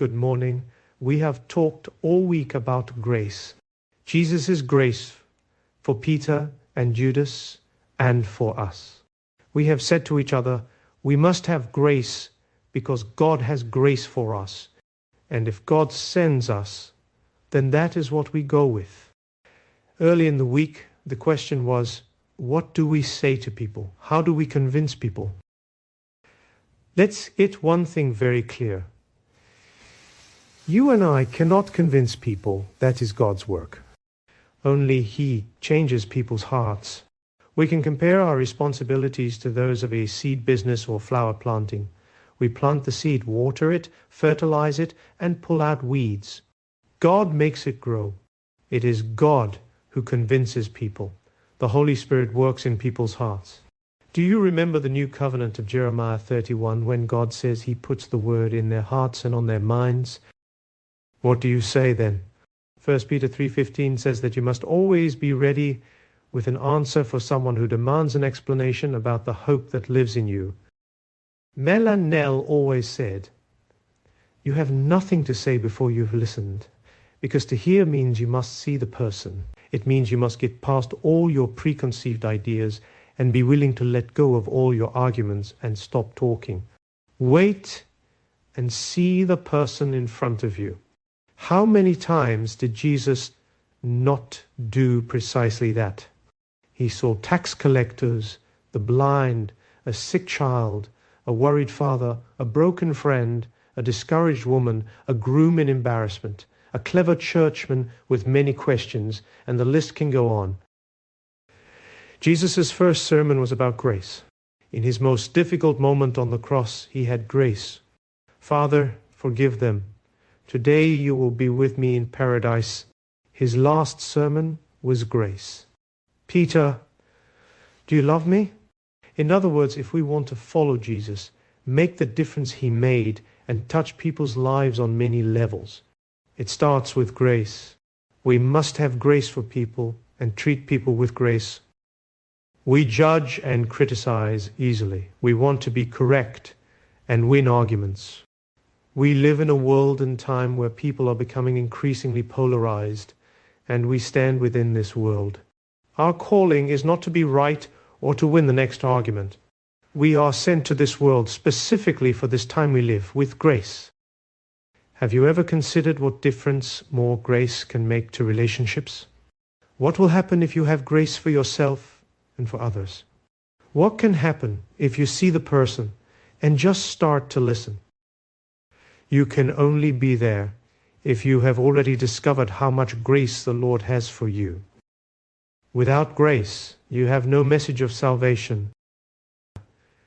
good morning. We have talked all week about grace. Jesus' grace for Peter and Judas and for us. We have said to each other, we must have grace because God has grace for us. And if God sends us, then that is what we go with. Early in the week, the question was, what do we say to people? How do we convince people? Let's get one thing very clear. You and I cannot convince people that is God's work. Only He changes people's hearts. We can compare our responsibilities to those of a seed business or flower planting. We plant the seed, water it, fertilize it, and pull out weeds. God makes it grow. It is God who convinces people. The Holy Spirit works in people's hearts. Do you remember the new covenant of Jeremiah 31 when God says He puts the word in their hearts and on their minds? What do you say then? 1 Peter 3:15 says that you must always be ready with an answer for someone who demands an explanation about the hope that lives in you. Nell always said, you have nothing to say before you've listened, because to hear means you must see the person. It means you must get past all your preconceived ideas and be willing to let go of all your arguments and stop talking. Wait and see the person in front of you. How many times did Jesus not do precisely that? He saw tax collectors, the blind, a sick child, a worried father, a broken friend, a discouraged woman, a groom in embarrassment, a clever churchman with many questions, and the list can go on. Jesus' first sermon was about grace. In his most difficult moment on the cross, he had grace. Father, forgive them. Today you will be with me in paradise. His last sermon was grace. Peter, do you love me? In other words, if we want to follow Jesus, make the difference he made, and touch people's lives on many levels, it starts with grace. We must have grace for people and treat people with grace. We judge and criticize easily. We want to be correct and win arguments. We live in a world and time where people are becoming increasingly polarized, and we stand within this world. Our calling is not to be right or to win the next argument. We are sent to this world specifically for this time we live, with grace. Have you ever considered what difference more grace can make to relationships? What will happen if you have grace for yourself and for others? What can happen if you see the person and just start to listen? You can only be there if you have already discovered how much grace the Lord has for you. Without grace, you have no message of salvation.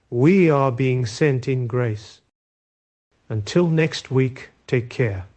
We are being sent in grace. Until next week, take care.